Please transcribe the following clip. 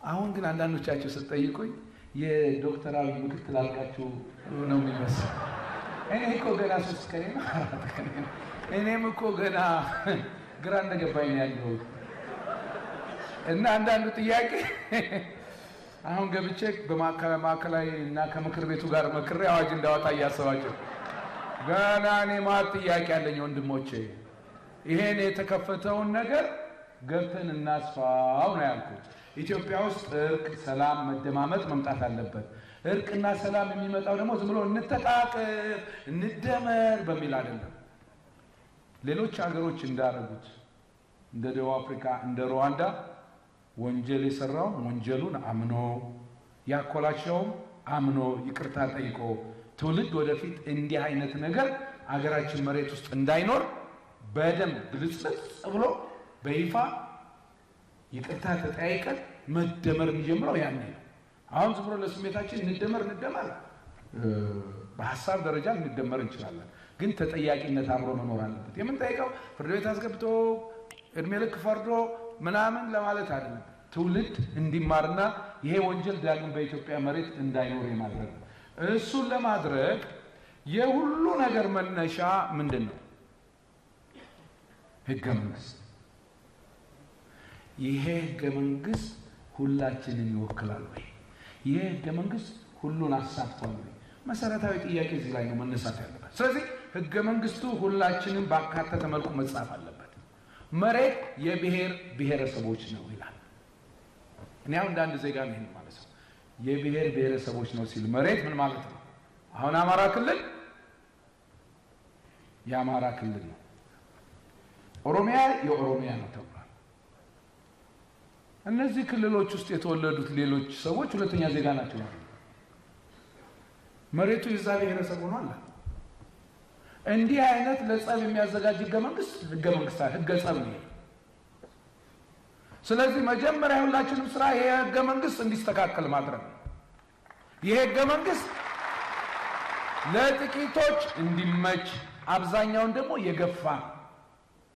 አሁን ግን አንዳንዶቻችሁ ስትጠይቁኝ የዶክተር አብይ ምክትል አልቃችሁ ነው የሚመስል። እኔ እኮ ገና 3 ቀን ነው 4 ቀን ነው። እኔም እኮ ገና ግራ እንደገባኝ ነው ያለው። እና አንዳንዱ ጥያቄ አሁን ገብቼ በማዕከላዊ እና ከምክር ቤቱ ጋር መክሬ አዋጅ እንዳወጣ እያሰባቸው ገና እኔ ማለት ጥያቄ ያለኝ ወንድሞቼ፣ ይሄን የተከፈተውን ነገር ገብተን እናስፋው ነው ያልኩት። ኢትዮጵያ ውስጥ እርቅ፣ ሰላም፣ መደማመጥ መምጣት አለበት። እርቅና ሰላም የሚመጣው ደግሞ ዝም ብሎ እንተቃቀፍ እንደመር በሚል አይደለም። ሌሎች ሀገሮች እንዳረጉት እንደ ደቡብ አፍሪካ እንደ ሩዋንዳ ወንጀል የሰራው ወንጀሉን አምኖ ያኮላሸውም አምኖ ይቅርታ ጠይቆ ትውልድ ወደፊት እንዲህ አይነት ነገር አገራችን መሬት ውስጥ እንዳይኖር በደንብ ግልጽልጽ ብሎ በይፋ ይቅርታ ተጠያይቀን መደመር የሚጀምረው ያኔ ነው። አሁን ዝም ብሎ ለስሜታችን እንደመር በሐሳብ ደረጃ እንደመር እንችላለን፣ ግን ተጠያቂነት አብሮ መኖር አለበት። የምንጠይቀው ፍርድ ቤት አስገብቶ እድሜ ልክ ፈርዶ ምናምን ለማለት አይደለም። ትውልድ እንዲማርና ይሄ ወንጀል ዳግም በኢትዮጵያ መሬት እንዳይኖር የማድረግ እሱን ለማድረግ የሁሉ ነገር መነሻ ምንድን ነው? ህገ መንግስት። ይሄ ህገ መንግስት ሁላችንን ይወክላል ወይ? ይሄ ህገ መንግስት ሁሉን አሳትፏል ወይ? መሰረታዊ ጥያቄ እዚህ ላይ ነው መነሳት ያለበት። ስለዚህ ህገ መንግስቱ ሁላችንን ባካተተ መልኩ መጻፍ አለበት። መሬት የብሔር ብሔረሰቦች ነው ይላል። እኔ አሁን እንደ አንድ ዜጋ ነኝ ማለት ነው። የብሔር ብሔረሰቦች ነው ሲል መሬት ምን ማለት ነው? አሁን አማራ ክልል የአማራ ክልል ነው፣ ኦሮሚያ የኦሮሚያ ነው ተብሏል። እነዚህ ክልሎች ውስጥ የተወለዱት ሌሎች ሰዎች ሁለተኛ ዜጋ ናቸው። መሬቱ የዛ ብሔረሰብ ሆኗል። እንዲህ አይነት ለጸብ የሚያዘጋጅ ህገ ጸብ ነው። ስለዚህ መጀመሪያ ሁላችንም ስራ ይሄ ህገ መንግስት እንዲስተካከል ማድረግ ነው። ይሄ ህገ መንግስት ለጥቂቶች እንዲመች አብዛኛውን ደግሞ የገፋ